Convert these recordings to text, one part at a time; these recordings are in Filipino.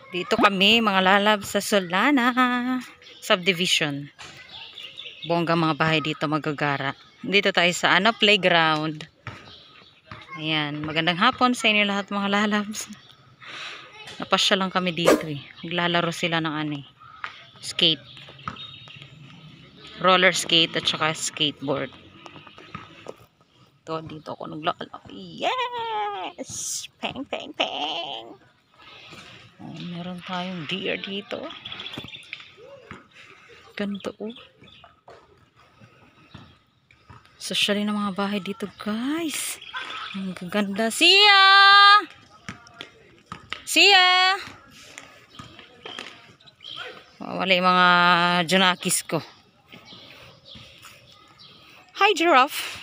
Dito kami mga lalab sa Solana Subdivision. Bongga mga bahay dito magagara. Dito tayo sa playground. Ayan, magandang hapon sa inyo lahat mga lalabs. Napasya lang kami dito eh. Maglalaro sila ng skate. Roller skate at saka skateboard. Dito ako naglalaro. Yes! Peng, peng, peng! Meron tayong deer dito. Ganito oh. Sosyalin ng mga bahay dito guys. Ang gaganda. Siya! Siya! Wala yung mga junakis ko. Hi giraffe!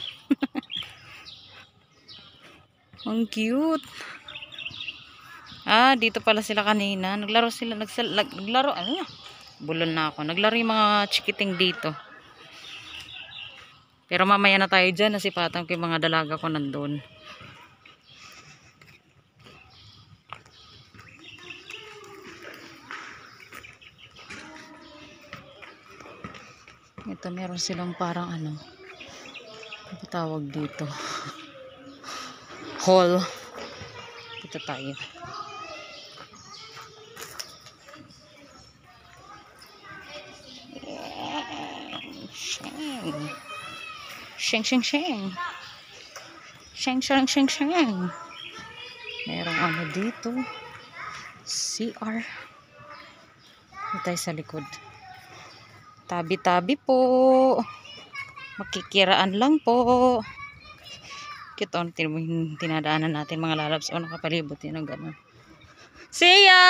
Ang cute. Dito pala sila kanina. Naglaro sila. Naglaro, bulon na ako. Naglaro yung mga chikiting dito. Pero mamaya na tayo dyan. Nasipatan ko yung mga dalaga ko nandun. Ito meron silang parang ano tawag dito. Hall. Dito tayo. Sheng sheng sheng. Sheng sheng sheng sheng. Merong dito. CR. Dito tayo sa likod. Tabi-tabi po. Makikiraan lang po. Kito, tinadaanan natin mga lalabs. Nakapalibot yun ng gano'n. Siya!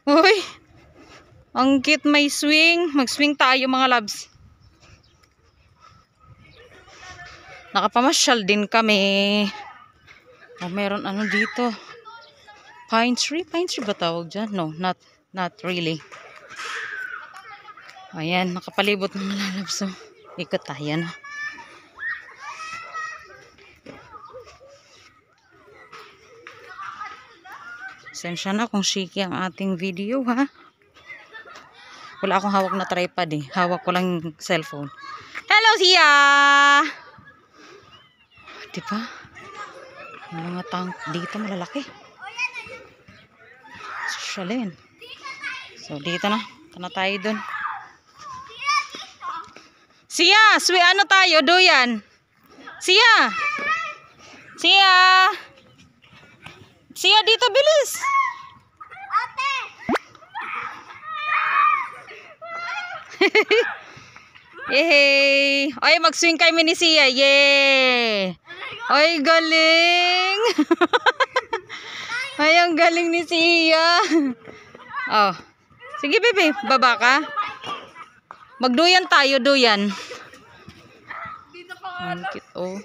Uy! Ang cute, may swing. Mag-swing tayo mga labs. Nakapamasyal din kami. Meron dito. Pine tree? Pine tree ba tawag dyan? No, not really. Ayan, nakapalibot ng lalabs. Ikot tayo na. Sensya na kung shaky ang ating video ha. Wala akong hawak na tripod eh. Hawak ko lang yung cellphone. Hello siya! Diba? Mga tank dito malalaki. Sosyalin. So dito na. Ito na tayo dun. Siya! Tayo? Doyan. Siya! Siya! Siya dito, bilis! Ate! Yay! Ay, mag-swing kami ni Siya. Yay! Ay, galing! Ay, ang galing ni Siya. Oh. Sige, bebe. Baba ka. Magduyan tayo, duyan. Ang cute, oh.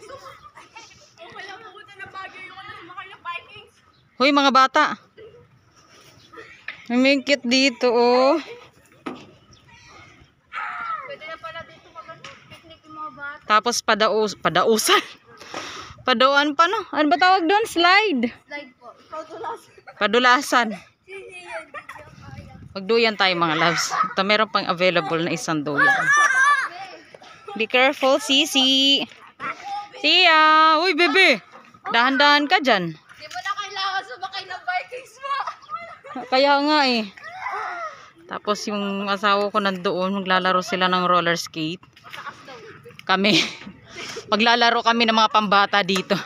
Hoy, mga bata. May cute dito, oh. Pwede na pala dito mag-picnic yung mga bata. Tapos padausan. Padauan pa, no? Ano ba tawag doon? Slide. Slide po. Padulasan. Padulasan. Magduyan tayo mga loves. Ito meron pang available na isang duyan. Be careful, Sisi. Siya. Uy, bebe. Dahan-dahan ka dyan. Di mo na kailangan sumakay ng Vikings mo. Kaya nga eh. Tapos yung asawa ko nandoon, maglalaro sila ng roller skate. Kami. Maglalaro kami ng mga pambata dito.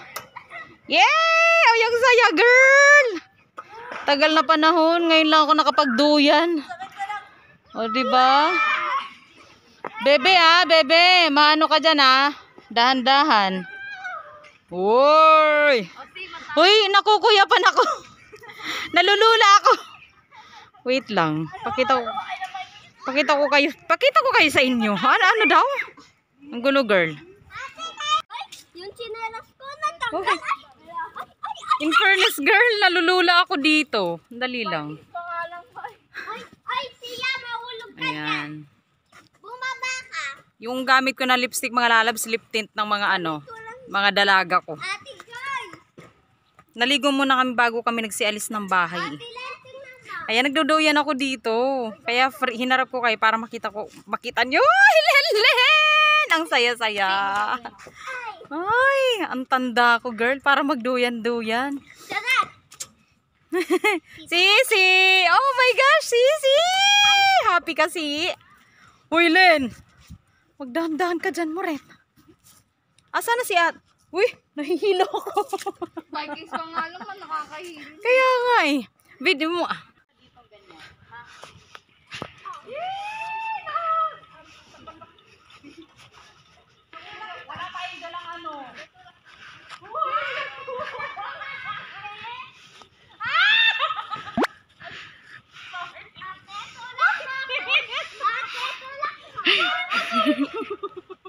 Yay! Oh, yung saya, girl! Tagal na panahon. Ngayon lang ako nakapagduyan. O, diba? Bebe, bebe. Maano ka dyan, Dahan-dahan. Uy! Uy, nakukuyapan ako. Nalulula ako. Wait lang. Pakita ko kayo sa inyo. Ano daw? Ang gulo, girl. Yung chinelas ko natanggal. In fairness, girl, nalulula ako dito. Dali lang. Ay, siya, mahulog ka. Ayan. Bumaba ka. Yung gamit ko na lipstick, mga lalabs, lip tint ng mga mga dalaga ko. Ate Joy. Naligo muna kami bago kami nagsialis ng bahay. Ate Len. Kaya nagduduyan ako dito. Kaya hinarap ko kayo para makita nyo. Hilelen! Ang saya-saya. Ay, ang tanda ko, girl. Para magduyan-duyan. Sisi! Oh my gosh, Sisi! Happy kasi. Uy, Len. Magdahan-dahan ka dyan, Moret. Asa na si At? Uy, nahihilo ko. Vikings pa nga lang, nakakahilo. Kaya nga eh. Video mo ah. Wala tayong dalang ano.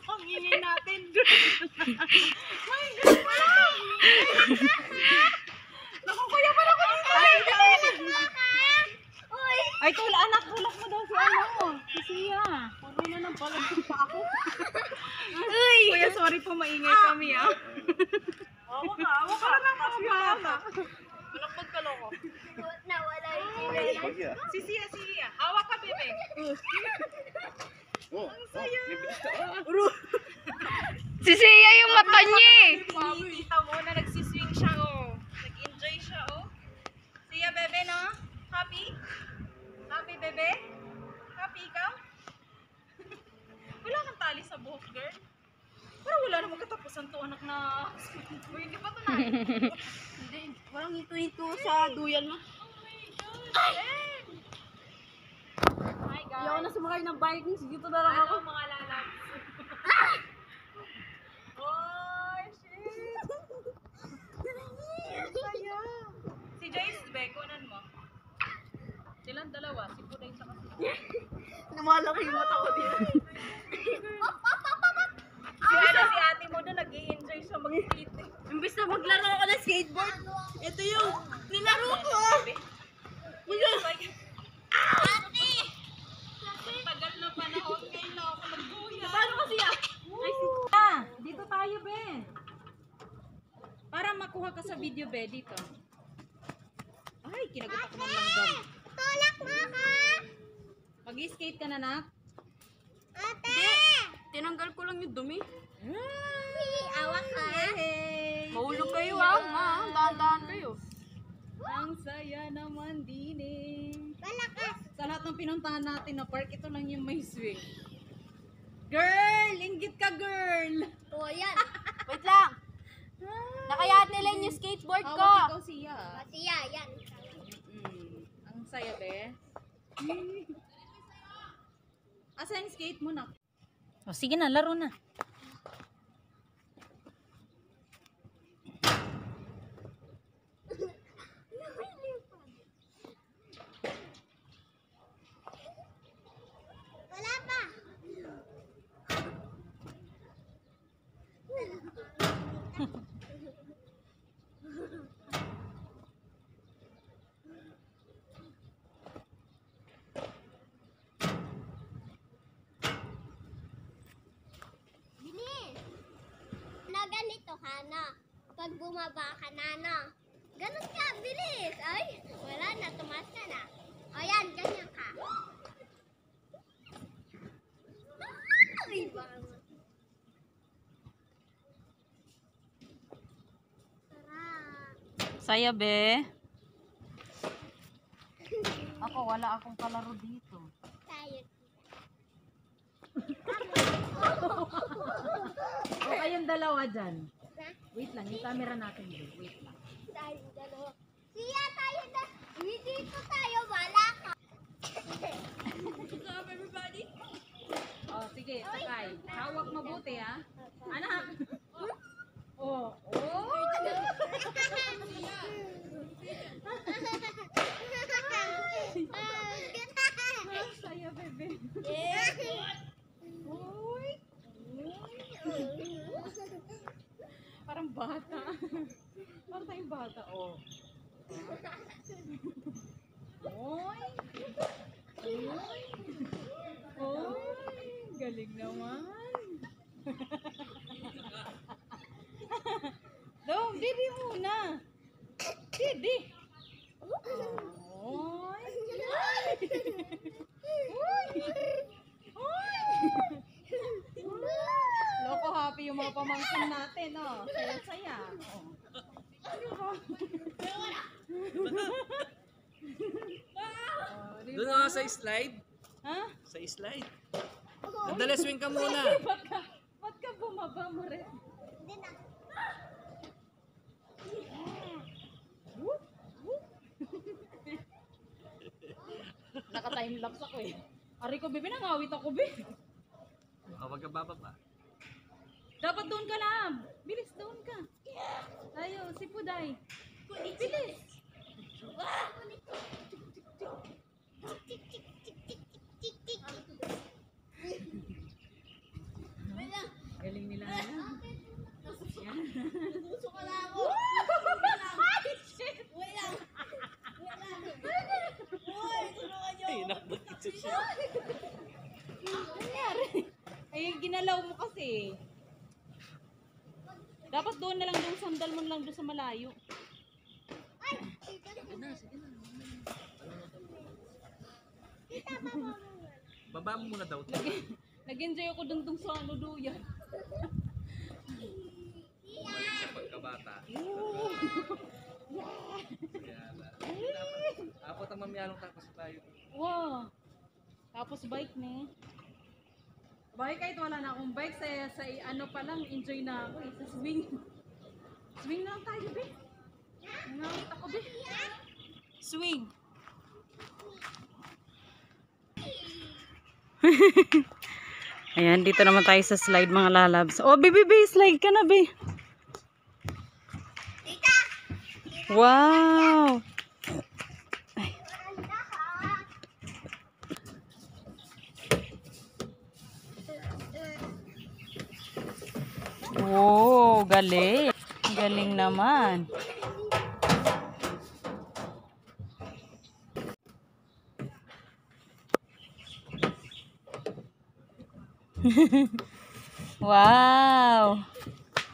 Ang ingay natin doon. My God! Naku, kuya pala ko dito. Ay, anak, tulak mo daw si ano. Si Sia. Puro na ng balag pa ako. Kuya, sorry po, maingay kami ah. Awa ka lang mga bata. Walang pagkaloko. Nawala yung Si Sia. Hawak ka, bebe. Ang saya. Si Sia yung mata niya eh. Kita mo na nagsiswing siya, oh. Nag-enjoy siya, oh. Sia, bebe, no? Happy? Happy, bebe? Happy ikaw? Wala kang tali sa buhok, girl. Pero wala namang katapusan to, anak na... Uy, hindi pa to na. Hindi, walang ito sa duyan mo. Hi, guys. Ayaw na sumakay ng Vikings, dito na lang ako. Hello, mga lalabs. Oh, shit. Saya. Si Jace, be, kunan mo. Silang dalawa, si Puday sa kasi. Lumalaki yung mata ko dito. Si ate mo doon, nag-i-enjoy siya mag-skate. Imbis na maglaro ako ng skateboard, ito yung nilaro ko. Ate! Tagal na panahon, ngayon na ako nagbuya. Paano kasi ah? Dito tayo, be. Para makuha ka sa video, be, dito. Ay, kinagat ako ng langgam. Tulak mo ka! Mag-skate ka na, nak? Ate! Tinanggal ko lang yung dumi. Awak ka. Hey! Mahulog kayo ah, dahan-dahan kayo. Ang saya naman din eh. Malakas. Sa lahat ng pinuntahan natin na park, ito lang yung may swing. Girl! Inggit ka, girl! Oo, yan. Wait lang. Nakayat nila yung skateboard ko. Hawak ikaw siya. Siya, yan. Ang saya, be. Asa yung skate mo na? O, sige na, laro na. Wala pa. Bilis. Na ganito ka na. Pag bumaba ka na, no? Ganun ka, bilis. Ay, wala na, tumas ka na. O yan, ganyan ka. Ay, bangon. Sarap. Saya, be. Ako, wala akong kalaro dito. Tayo. O, kayong dalawa dyan. Wait lang, yung camera natin dito. Wait lang. Tayo dalawa. Siya, tayo na. Dito tayo, wala ka. What's up, everybody? O, sige, sakay. Hawak mabuti, ha? Anak! Oh, oh! Saya, bebe. Uy! Parang bata. Parang tayong bata, oh. Oy! Oy! Oy! Galing naman. Dong, didi muna. Didi. Oy! Doon ako sa slide. Ha? Sa slide. Sandali, swing ka muna. Ba't ka bumaba mo rin? Hindi na. Naka-timelapse ako eh. Ari ko, Bebe, nangawit ako, Be. Wag ka bababa. Dapat doon ka lang. Bilis, doon ka. Tayo, si Puday. Bilis. Galing nila. Puso ka na ako. Ay, shit. Wait lang. Uy, tulungan niyo. Ay, nakabagit siya. Nangyari. Ay, ginalaw mo kasi. Dapat doon na lang, doon sandal mo lang doon sa malayo. Ay, Baba mo muna daw. Nag-enjoy ako doon sa ano duyan. Sa pagkabata. Apat ang mamyalong tapos tayo. Wow. Tapos bike na. Bike kahit wala na akong bike sa ano pa lang enjoy na ako eh, sa swing. Swing na lang tayo, Be. Nangawit ako, Be. Swing. Ayan, dito naman tayo sa slide mga lalabs. Oh, Be, slide ka na, Be. tita. Wow. Oh, galing. Galing naman. Wow.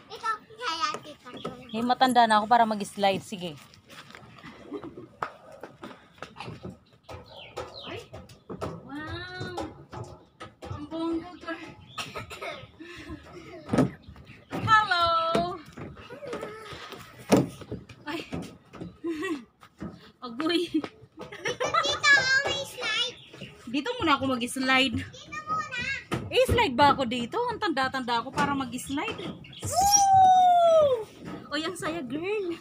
Ito, kaya tita. Eh, matanda na ako para mag-slide. Sige. Ay. Wow. Ang bongga ka. Hello. Ay. Agoy. Tita, oh, may slide. Dito muna ako mag-slide. Dito muna. Slide ba ako dito? Ang tanda-tanda ako para mag-slide. Woo! O, yung saya, girl.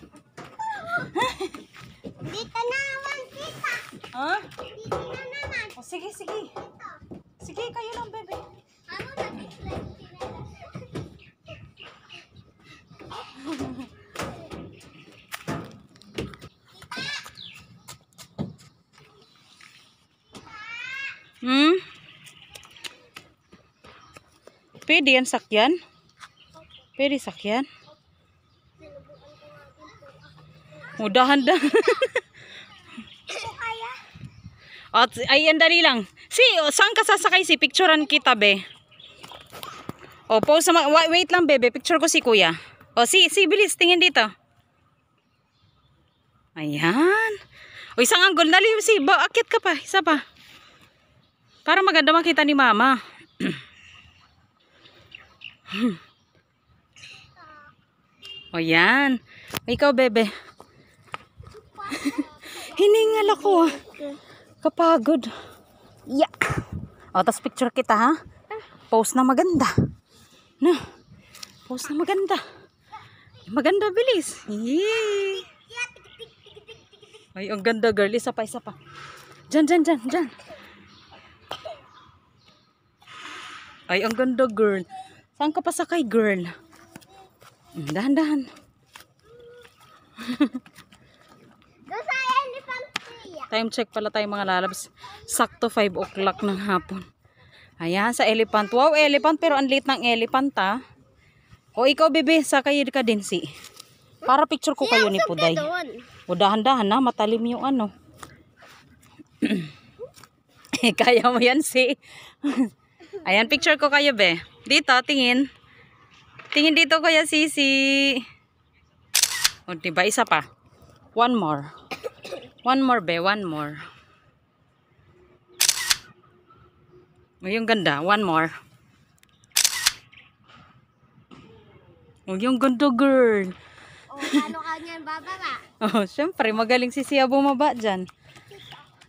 Dito naman, tita. Ha? Dito na naman. O, sige. Sige, kayo lang, bebe. Ano nag-slide sila? Hmm? Pwede yan sakyan? Pwede sakyan? Mudahan-dahan. Ako kaya? At ayan, dali lang. Saan ka sasakay? Picturean kita, be. O, pause naman. Wait lang, bebe. Picture ko si kuya. O, bilis. Tingin dito. Ayan. O, isang angle. Dali, akit ka pa. Isa pa. Para maganda makita ni mama. O, yan. Ikaw, bebe. Hiningal ako. Kapagod. Yeah. O, tas picture kita, ha? Pose na maganda. Na. Pose na maganda. Maganda, bilis. Yee. Ay, ang ganda, girl. Isa pa. Diyan. Ay, ang ganda, girl. Saan ka pa sakay, girl? Dahan-dahan. Doon sa elephant tree. Time check pala tayo mga lalabs. Sakto 5 o'clock ng hapon. Ayan, sa elephant. Wow, elephant. Pero ang liit ng elephant, ha? O, ikaw, bebe. Sakay ka din, para picture ko kayo ni Puday. O, dahan-dahan na. Matalim yung ano. Kaya mo yan, Ayan, picture ko kayo, be. Dito, tingin. Tingin dito, kuya Sisi. O, diba? Isa pa. One more. One more, be. One more. O, yung ganda. One more. O, yung ganda, girl. O, paano ka niyan bababa? Oh, syempre, magaling si Sia bumaba dyan.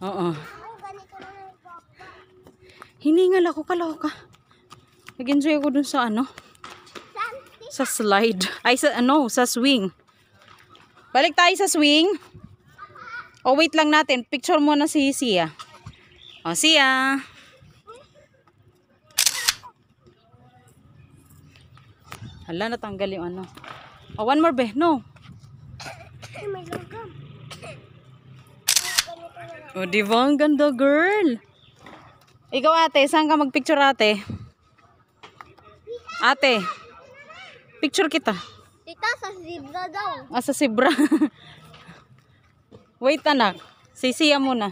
Oo. Ako, ganito lang yung bababa. Hiningal ako, kaloka. Nag-enjoy ako dun sa ano, Saan? sa slide. Ay, sa ano, sa swing. Balik tayo sa swing. Oh, wait lang natin. Picture muna si Sia. Oh, Sia. Hala, natanggal yung ano. Oh, one more be. No. Ay, may logam. Oh, di ba? Ang ganda, girl. Ikaw, ate. Saan ka magpicture, ate? Ate. Picture kita. Tita, sa zebra daw. Ah, sa Sibra. Wait, anak. Sisiya muna.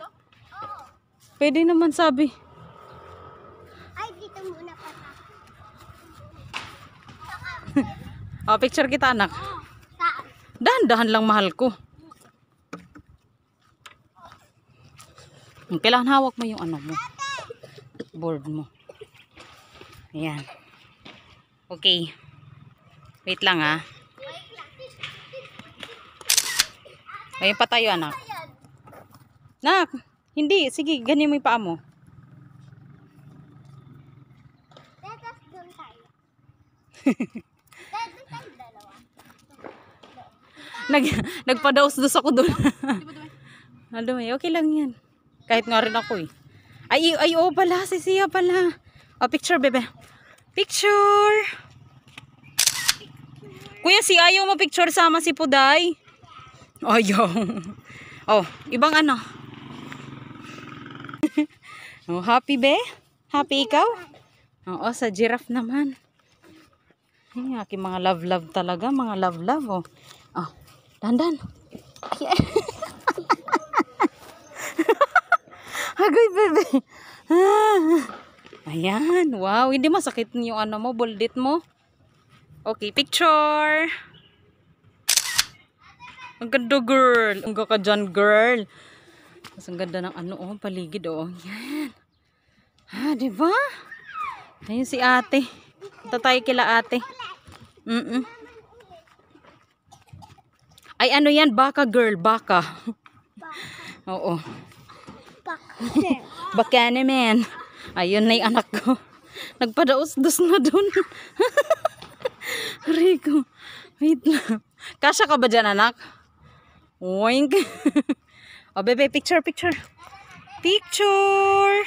Pwede naman sabi. Ay, dito muna pa. Oh, picture kita, anak. Saan? Dahan-dahan lang, mahal ko. Kailangan hawak mo yung ano mo. Board mo. Ayan. Okay. Wait lang, ha. Ayun pa tayo, anak. Nak, hindi. Sige, ganyan mo yung paa mo. Tetas, doon tayo. Doon tayo dalawa. Nagpadaos-dos ako doon. Ano, okay lang yan. Kahit nga rin ako eh. Ay, oh pala, si Sia pala. Oh, picture, bebe. Picture. Kuya, si ayaw mo picture sama si Puday. Ayaw. Oh, ibang ano. Oh, happy be? Happy ikaw? Oo, sa giraffe naman. Ay, aking mga love-love talaga. Mga love-love, oh. Oh, dandan. Agoy, bebe. Ayan, wow. Hindi masakit yung ano mo, buldit mo. Okay, picture. Ang ganda, girl. Ang ganda ka dyan, girl. Mas ang ganda ng ano, oh, paligid, oh. Yan. Ha, diba? Ayun si ate. Ito tayo kila ate. Ay, ano yan? Baka, girl. Baka. Oo. Baka naman. Ayun na yung anak ko. Nagpadaos-dos na dun. Rico. Wait lang. Kasya ka ba dyan, anak? Oink. O, bebe, picture, picture. Picture.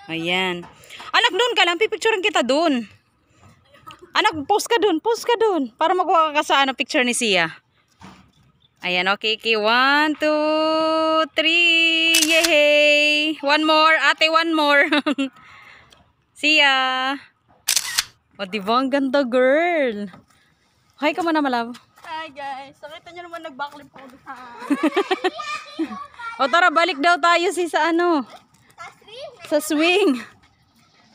Ayan. Anak, doon ka lang. Pipicturean kita doon. Anak, post ka doon. Post ka doon. Para makuha ka sa ano, picture ni Sia. Ayan, okay, okay. 1, 2, 3. Yay! One more. Ate, one more. Sia. O, diba? Ang ganda, girl. Hi ka muna, malab. Hi, guys. Nakita nyo naman nag-backflip ako doon sa... O, tara, balik daw tayo sa ano. Sa swing.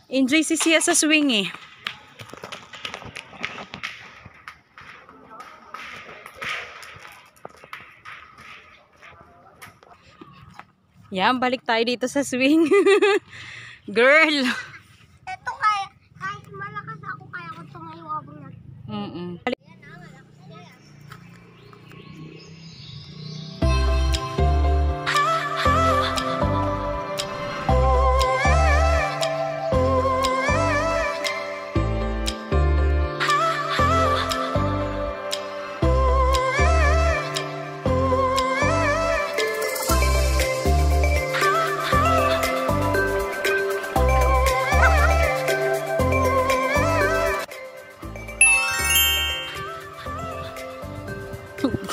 Enjoy si Sia sa swing eh. Yan, balik tayo dito sa swing. Girl. Ito kaya, kahit malakas ako, kaya ko tumayo habang nag...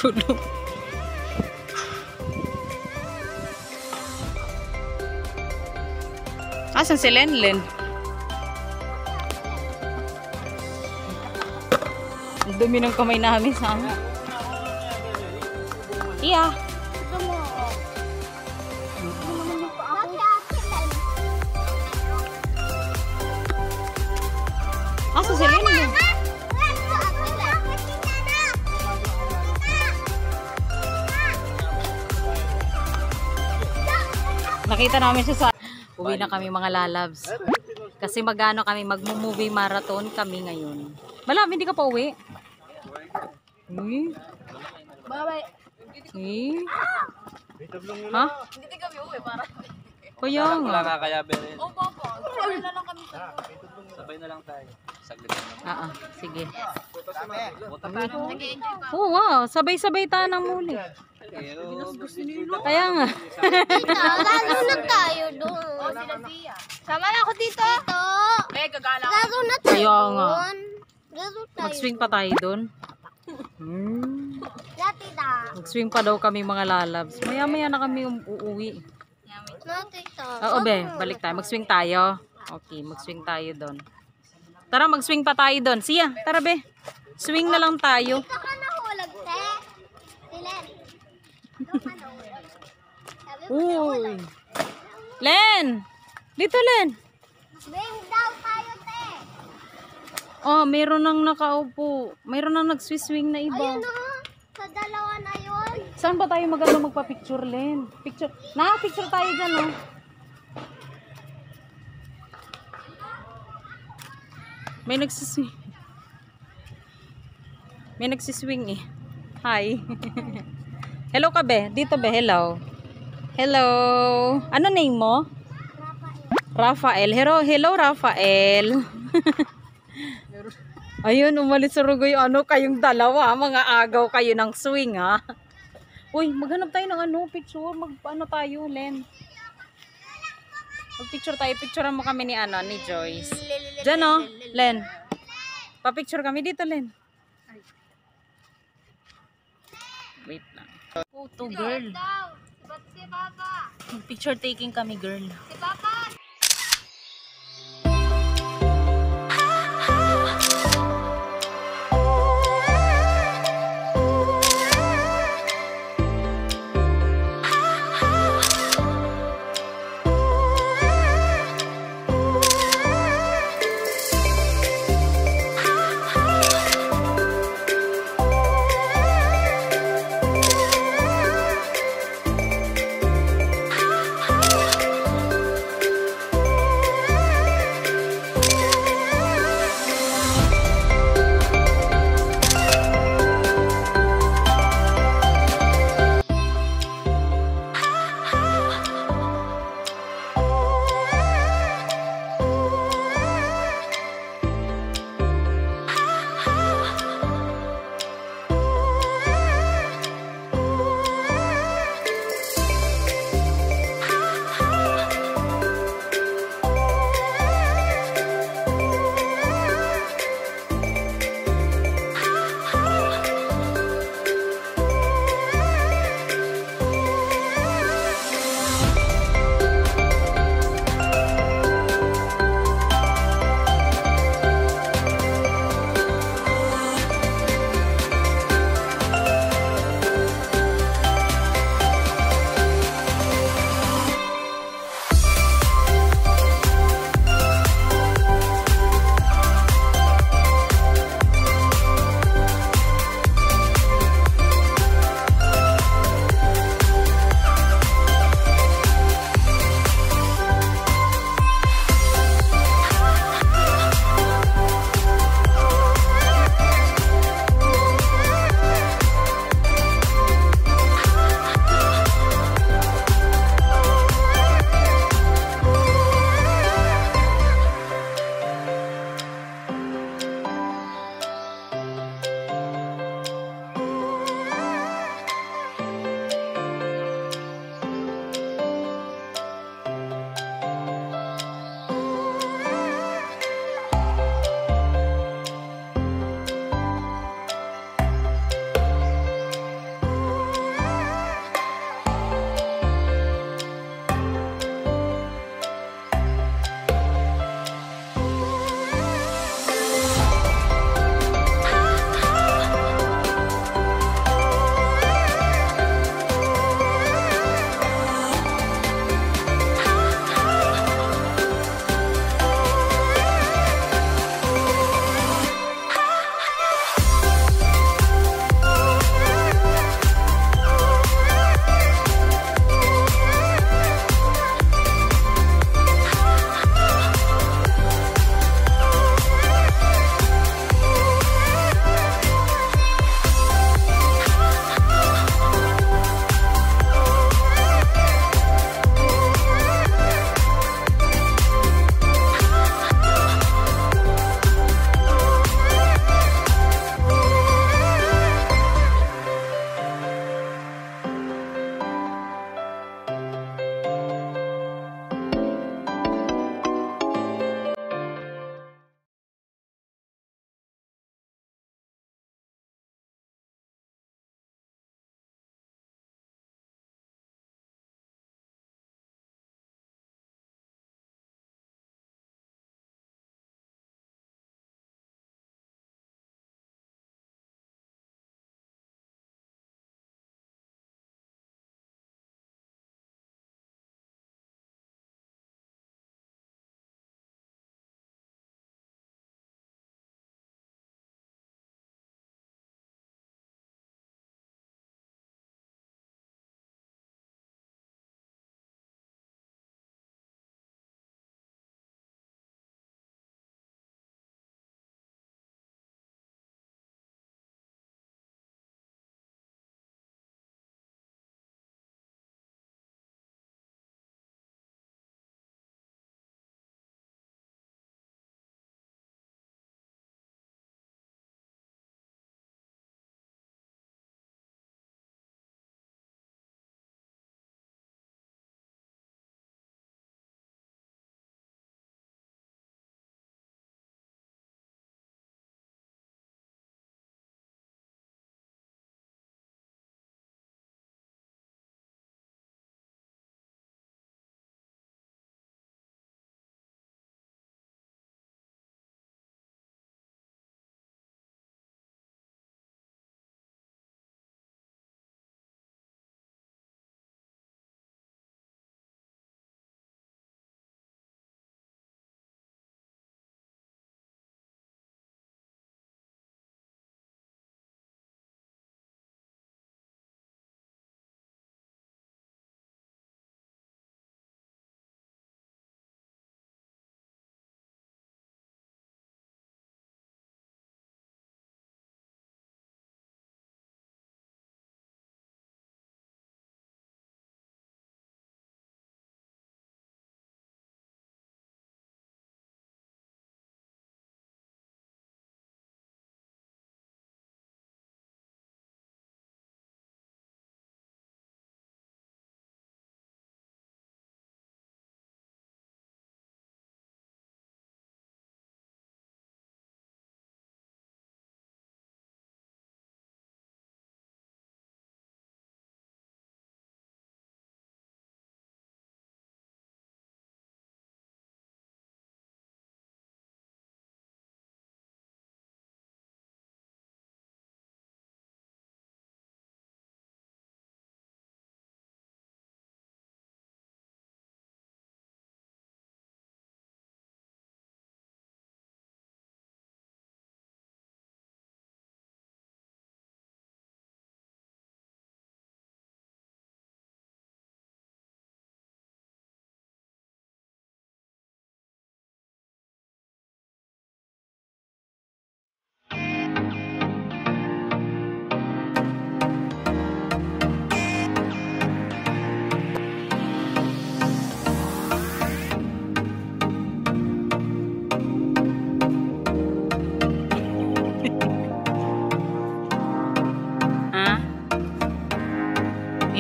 Gulo. Asan si Lenlen? Ang dumi ng kamay namin sa ano. Iya. Ito mo. Asan si Lenlen? Nakita namin siya sa... Uwi na kami mga lalabs. Kasi magano kami, mag-movie marathon kami ngayon. Malam, hindi ka pa uwi? Eh? Bye-bye. Eh? Ha? Kaya nga. Wala ka kaya Beren. Oh, papa. Sabay na lang kami sa Sabay na lang tayo. Saglit na lang. Sige. Buta ka na. Nag-enjoy pa. Oo, wow. Sabay-sabay tayo ng muli. Kaya nga. Lalo na tayo doon. Oh, sila Zia. Sama na ako dito. Gagala ako. Lalo na tayo Kaya nga. doon. Lalo tayo. Mag-swing pa tayo doon. Dati da. Mag-swing pa daw kami mga lalabs. Maya-maya na kami uuwi. Dati da. Oo, be. Balik tayo. Mag-swing tayo. Okay, mag-swing tayo doon. Tara, mag-swing pa tayo doon. Siya, tara be. Swing na lang tayo. Dito ka nahulog, te. Silen. Dito ka nahulog. Sabi mo Uy. Len! Dito, Len. swing daw tayo, te. Oh, meron nang nakaupo. Meron nang nag-swing na iba. Ayun o. Sa dalawa na yun. Saan ba tayo magpa-picture, Len? Picture. Picture tayo dyan, oh. May nagsiswing. May nagsiswing eh. Hi. Hello ka, be. Dito, be. Hello. Hello. Ano name mo? Rafael. Hello, Rafael. Ayun, umalis sa rugoy. Ano kayong dalawa? Mga agaw kayo ng swing, ha? Uy, maghanap tayo ng picture. Ano tayo, Len? Mag-picture tayo. Picturean mo kami ni Joyce. Diyan, oh, Len. Pa-picture kami dito, Len. Wait lang. Photo, girl. Daw. Ba't si Papa? Picture taking kami, girl. Si Papa.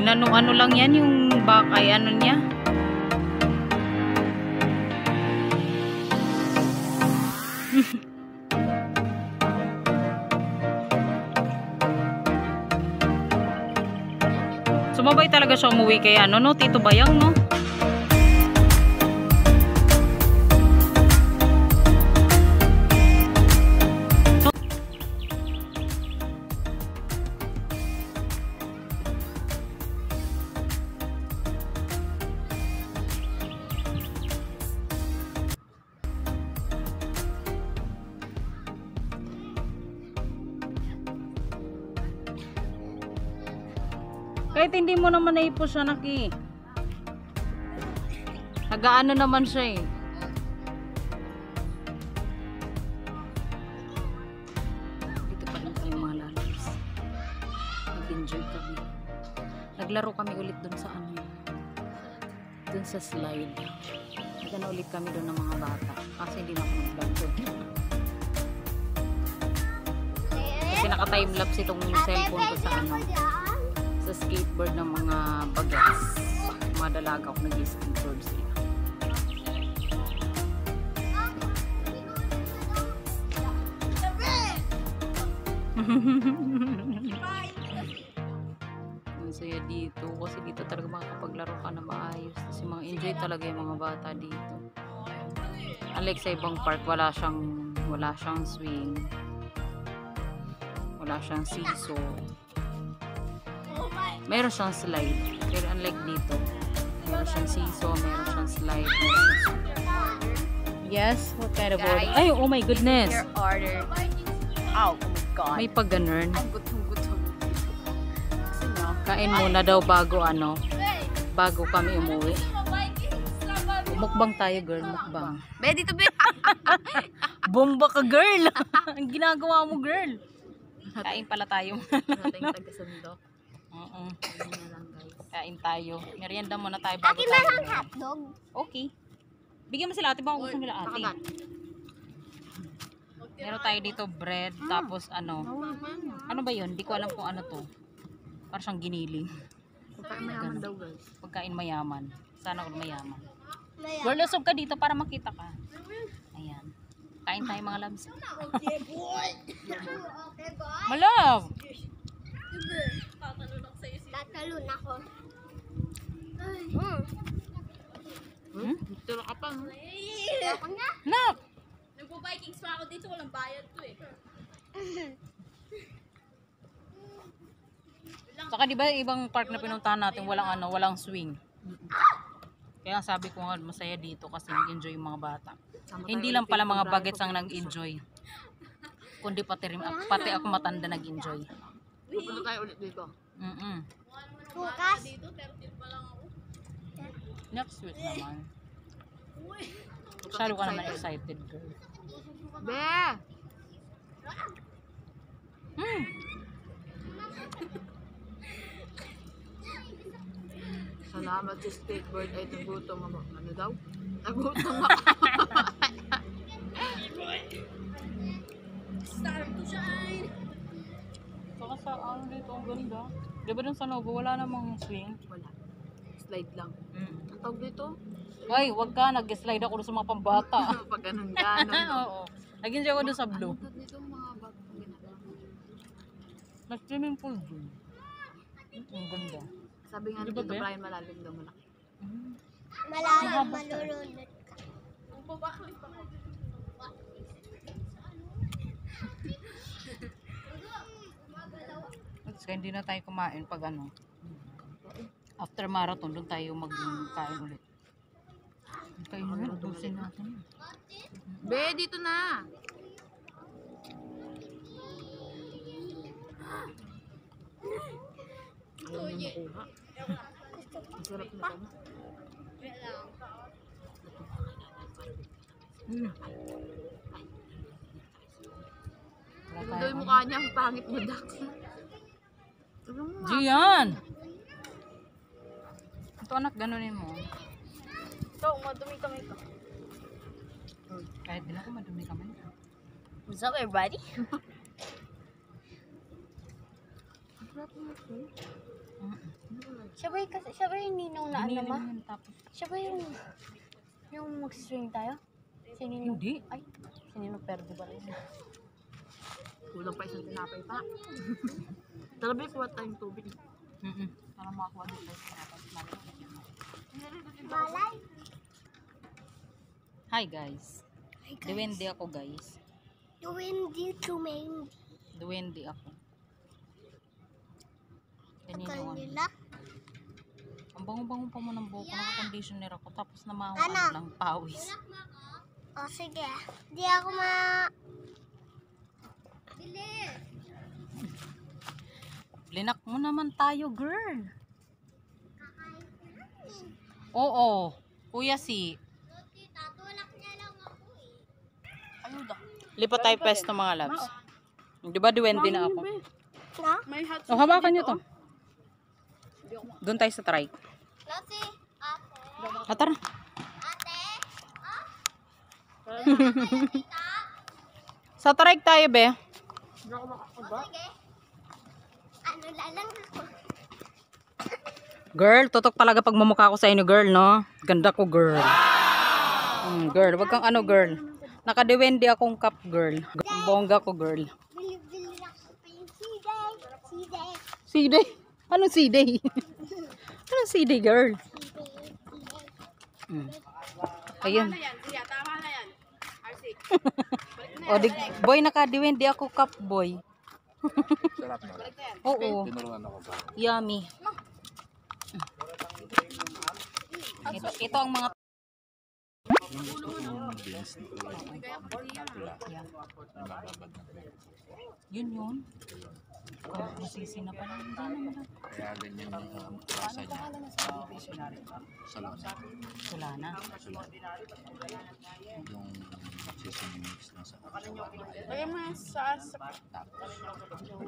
Inano-ano lang yan yung bakay, ano niya. Sumabay talaga siya umuwi kay ano, no? Tito Bayang, no? Kahit hindi mo naman naipos siya, Naki. Nagaano naman siya eh. Dito pa rin kami mga lalabs. Nag-enjoy kami. Naglaro kami ulit dun sa ano. Dun sa slide. Nagano ulit kami dun ng mga bata. Kasi hindi na ako nag-vlog dun. Kasi naka-timelapse itong cellphone ko sa ano. Sa skateboard ng mga bagets. Mga dalaga ako nag-skateboard sila. Ang saya dito. Kasi dito talaga makakapaglaro ka na maayos. Kasi mga enjoy talaga yung mga bata dito. Unlike sa ibang park, wala siyang swing. Wala siyang seesaw. Meron siyang slide. Pero unlike dito, meron siyang seesaw, meron siyang slide, meron siyang... Yes? What kind of order? Ay, oh my goodness! Your order. Oh my God. May pag-ganern. Ang gutom-gutom. Kasi no, Kain muna daw bago ano, bago kami umuwi. Mukbang tayo, girl. Mukbang. be, dito be. Bomba ka, girl! Ang ginagawa mo, girl! Kain pala tayo. Nating taga-sandok. Oo. Ayun na lang, guys. Kain tayo. Merienda muna tayo bago Akin tayo. na lang hotdog. Okay. Bigyan mo sila ate. Baka gusto nila ate. Meron tayo dito bread. Tapos ano. Ano ba yun? Di ko alam kung ano to. Parang siyang giniling. Pagkain mayaman daw, guys. Pagkain mayaman. Sana kung mayaman. Maya. Girl, lusog ka dito para makita ka. Ayan. Kain tayo mga labs. Okay, boy. Malab! Tatalon ako. Hmm? Tulog ka pa, no? Ako nga. Nak! Nagpo-Vikings pa ako dito. Walang bayad to eh. Saka di ba ibang park na pinuntahan natin walang swing. Kaya sabi ko nga masaya dito kasi nag-enjoy yung mga bata. Hindi lang pala mga bagets ang nag-enjoy. Kundi pati ako matanda nag-enjoy. Pupunta tayo ulit dito. Bukas. Next week naman. Masyado ka naman excited, girl. Be! Salamat sa skateboard ay nagutom ako. Ano daw? Nagutom ako. Start to shine! Saka sa ano dito, ang ganda. Di ba dun sa Novo, wala namang swing? Wala. Slide lang. Mm. Ang tawag dito? Ay, wag ka, nag-slide ako dun sa mga pambata. Pag ganun ganon. Oo. Nag-enjoy ako dun sa blue. Ano tawag dito mga batang ginagawa? Nag-swimming pool dun. Ang ganda. Sabi nga Di ba, dito, be? Brian, malalim daw malaki. Malalim malulunod ka. Kaya hindi na tayo kumain pag ano. After marathon, doon tayo magkain ulit. Kain na, ubusin natin. Be, dito na! Ayaw niya makuha. Ang sarap na kami. Wala Ito daw tayo. yung mukha niya, ang pangit mo, Dax. Ano mo? Gian! Ito anak, ganunin mo. Ito, madumi kami ito. Kahit din ako madumi kamay. What's up, everybody? Ang sarap mo ito. Siya ba yung ninong na ano ma? Hiniling yan, tapos. Siya ba yung mag-swing tayo? Si Ninong? Hindi. Ay, si Ninong Perdi ba rin? Kulang pa isang tinapay pa. Talabi, kuha tayong tubig. Para makakuha din tayo tinapay. Malay? Hi guys. Duwende ako guys. Duwende tumaindi. Duwende ako. Ganyan Akal yung ano. nila. Ang bango-bango pa mo ng buhok ko. Naka-conditioner ako. Tapos namawa Ano? ano lang, pawis. O sige. Di ako Bilis! Linak mo naman tayo, girl. Oo. Kuya si. Tatulak niya lang ako eh. Ayuda. Lipat tayo pwesto mga loves. Di ba duwende na ako? Na? May hot O, hawakan nyo to. Doon tayo sa trike. Lati, ate. Ah, tara. Ate? Sa trike tayo, be. Sige. Ano lalang ako? Girl, tutok talaga pag mamukha ko sa inyo, girl, no? Ganda ko, girl. Girl, wag kang ano, girl. Nakaduwende akong cup, girl. Ang bongga ko, girl. Bili-bili ako pa yung siday. Siday. C-day? Anong C-day? Anong C-day, girl? Ayun. na yan. Siya, tama na yan. RC. O, boy, nakaduwende ako cup, boy. Sarap na. Oo. Tinuruan ako ba? Yummy. Ito ang mga Yung gusto kong beans nito. Pula. yun. Oh, masisi na pala. Hindi naman. Kaya ganyan yung lasa niya. Salona. Wala na. Yung sesame mix na sa Lagyan mo yan sa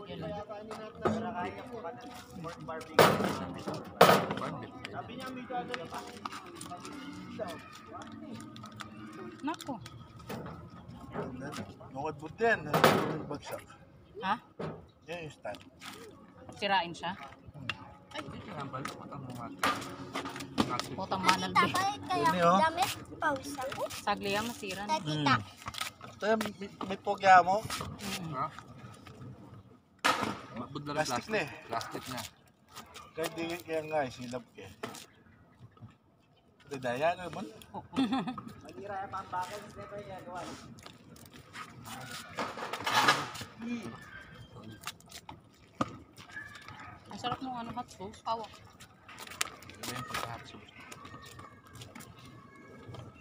Yun lang. Nako. Nungod po din, bagsak. Ha? Yan yung stand. Sirain siya? Potang manal be. Bakit kaya Yun, oh. damit? Pause ako. Sagli yan, masira na. Nakita. Ito may pogya mo. Ha? Mabud na Plastic na eh. Plastic na. Kahit di kaya nga, silap ka. Ito daya naman. Ang sarap nung ano, hot sauce. Awa. Iba yung pagka-hot sauce.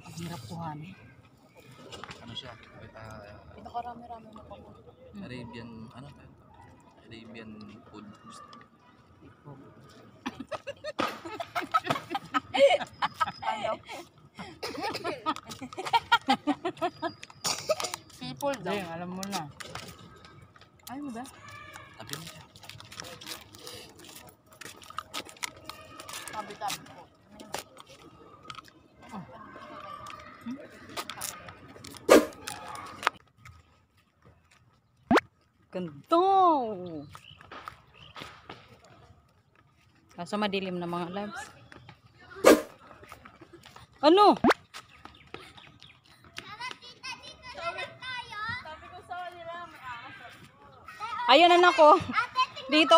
Ang hirap kuhanin. Ano siya? Ito karami-rami na pa. Arabian, ano? Arabian food. people daw. Dang, alam mo na. Ay mo ba? Tabi mo siya. Tabi-tabi po. Ganda! Kaso madilim na mga loves. Ano? Ayun na ko. Dito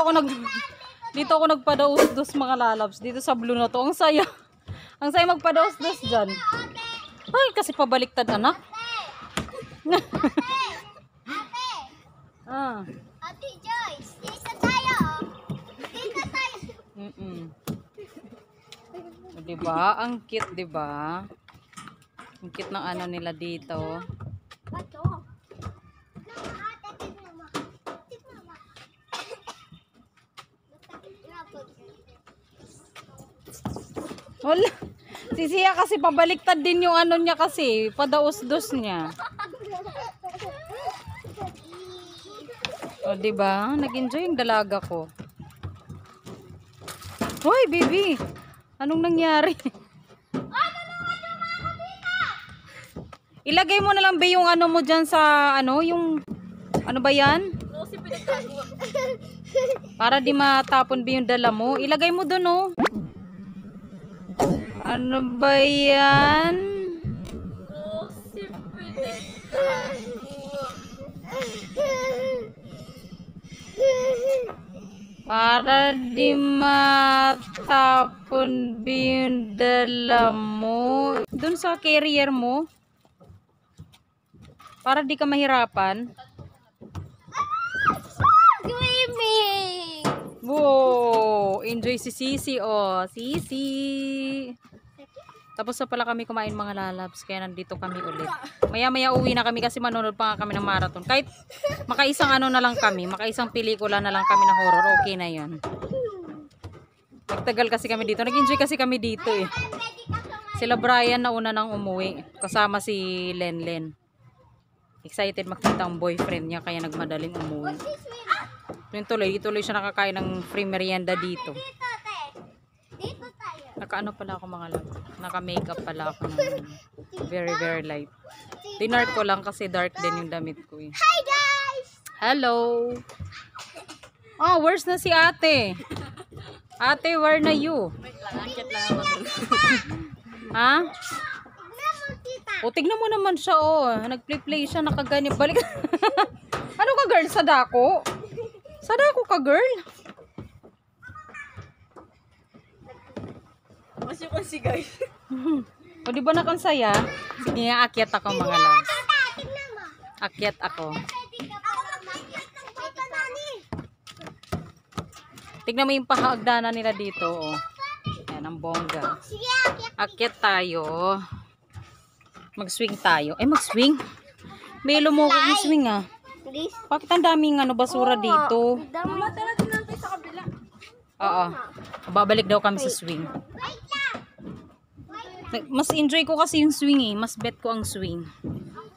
ako nagpadaus-dus mga lalabs. Dito sa blue na to. Ang saya. Ang saya magpadaus-dus dyan. Ay, kasi pabaliktad anak. Ah. Ate Joyce, dito tayo. Dito tayo. Diba? Ang cute, diba? Ang cute ng ano nila dito. Bato. Ate, tignan mo. Tignan mo. Wala. Si Sia kasi pabaliktad din yung ano niya kasi. Padaus-dus niya. O, diba? Nag-enjoy yung dalaga ko. Hoy, baby! Anong nangyari? Ilagay mo na lang ba yung ano mo dyan sa, ano, yung, ano ba yan? Para di matapon ba yung dala mo. Ilagay mo dun, oh. Ano ba yan? Para di matapon ba yung dala mo. Dun sa carrier mo. Para di ka mahirapan. Swimming! Wow! Enjoy si Sisi, oh. Sisi! Tapos na pala kami kumain mga lalabs. Kaya nandito kami ulit. Maya-maya uwi na kami kasi manonood pa nga kami ng marathon. Kahit makaisang ano na lang kami. Makaisang pelikula na lang kami na horror. Okay na yun. Nagtagal kasi kami dito. Nag-enjoy kasi kami dito eh. Sila Brian na una nang umuwi. Kasama si Lenlen. Excited makita ang boyfriend niya. Kaya nagmadaling umuwi. Yung tuloy siya nakakain ng free merienda dito. Dito, te. Dito tayo. Naka-ano pala ako mga love. Naka-makeup pala ako ng very very light. Dinark ko lang kasi dark din yung damit ko eh. Hi, guys! Hello! Oh, where's na si ate? Ate, where na you? Ha? Tignan mo, tita. O, tignan mo naman siya, oh. Nag-play siya, nakaganip. Balik. Ano ka, girl? Sa dako? Sa dako ka, girl? Masyo-masyo guys. O, di ba nakansaya? Sige nga, akyat ako mga loves. Tita, tignan mo. Akyat ako. Pwede ka pa umakyat ng bata, nani. Tignan mo yung pahagdanan nila dito, oh. Yan, ang bongga. Sige, akyat. Akyat tayo. Mag-swing tayo. Ay, mag-swing? May lumoko yung swing, ah. Please. Bakit ang daming ano, basura dito? Mama, tara din natin sa kabila. Oo. Babalik daw kami sa swing. Wait lang. Mas enjoy ko kasi yung swing eh. Mas bet ko ang swing.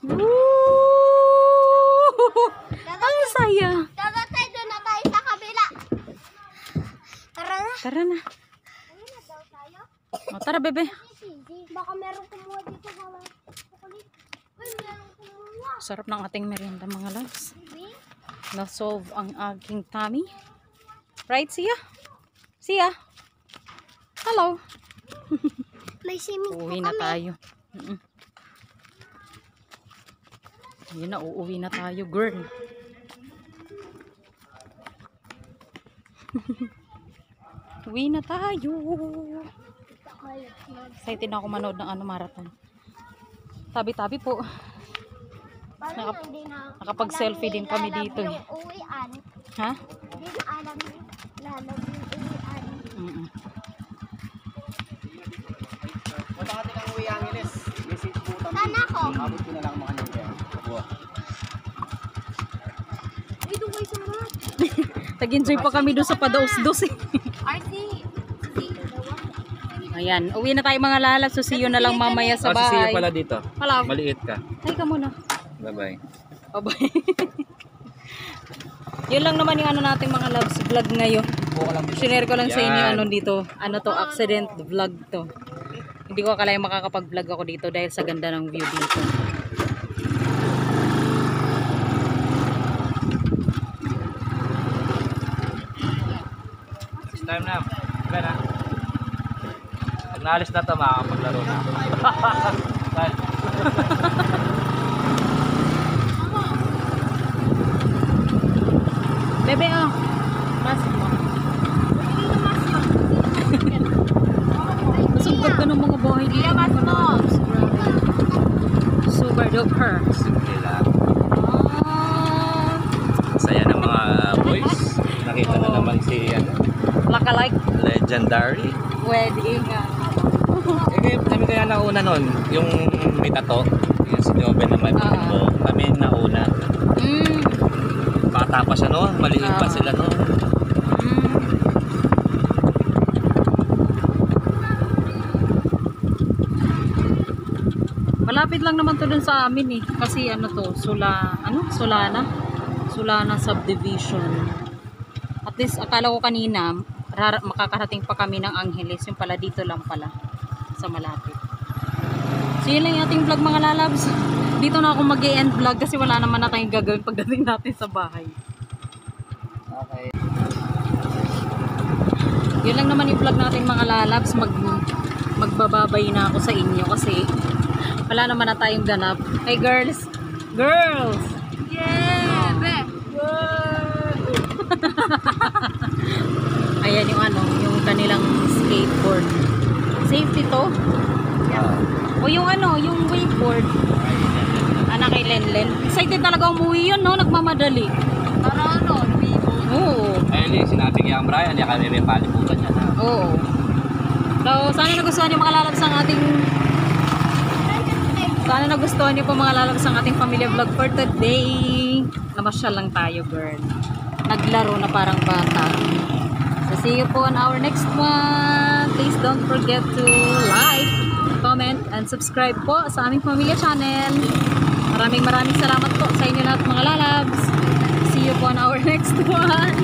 Woo! Ang saya. Tara tayo, doon na tayo sa kabila. Tara na. Tara na. Ayun na daw tayo. O, tara, bebe. Baka meron kumuha dito sa kulit. Uy, meron kumuha. Sarap ng ating merienda mga loves. Baby. Na-solve ang aking tummy. Right, Sia? Sia? Hello. May swimming po Uuwi kami. na tayo. Ayun na, uuwi na tayo, girl. Uwi na tayo. Excited na ako manood ng ano marathon. Tabi-tabi po. Parang hindi na Nakapag-selfie din kami dito eh. Yung uwian. Ha? Hindi na alam yung lalab yung uwian. Mm-mm. Saan ako? Dito kayo sa harap. Nag-enjoy pa kami doon sa padaos-dos eh. RC. Ayan, uwi na tayo mga lalab. So see you na lang mamaya sa Kasi siya bahay. pala dito. Hello. Maliit ka. Ay ka muna. Bye-bye. Bye-bye. Yun lang naman yung ano nating mga loves vlog ngayon. Share ko lang sa inyo Yan. ano dito. Ano to, accident vlog to. Hindi ko akala makakapag-vlog ako dito dahil sa ganda ng view dito. This time na. Iba na. Pag naalis na ito, makakapaglaro na. Dahil. Bebe, oh. Mas mo. Masugtag ka ng mga bahay dito. Mas mo. Super duper. Simple lang. Ah, Saya ng mga boys. Nakita na naman si Laka-like Legendary. wedding. Kami kaya nauna nun. Yung may tato. Yung si Joven naman. Oo. Kami nauna. Mm. Bata pa siya no. Maliit pa Oo. sila no. Mm. Malapit lang naman to dun sa amin eh. Kasi ano to, Solana subdivision. At least akala ko kanina makakarating pa kami ng Angeles. Yung pala dito lang pala sa malapit. So yun lang yung ating vlog mga lalabs. Dito na ako mag-e-end vlog kasi wala naman na tayong gagawin pagdating natin sa bahay. Okay. Yun lang naman yung vlog natin mga lalabs. Magbababay na ako sa inyo kasi wala naman na tayong ganap. Hey girls! Girls! Yeah! Be! Ayan yung ano, yung kanilang skateboard. Safety to? O yung ano, yung wakeboard. Anak kay Lenlen. Excited talaga umuwi yun, no? Nagmamadali. Para ano? Bibo. Oo. Ayun yung sinabi kay Brian, yan kami may paliputan niya na. Oo. So, sana nagustuhan niyo mga lalabs ang ating po mga lalabs ang ating pamilya vlog for today. Namasyal lang tayo, girl. Naglaro na parang bata. So, see you po on our next one. Please don't forget to like, comment, and subscribe po sa aming pamilya channel. Maraming salamat po sa inyo lahat mga lalabs. See you po on our next one.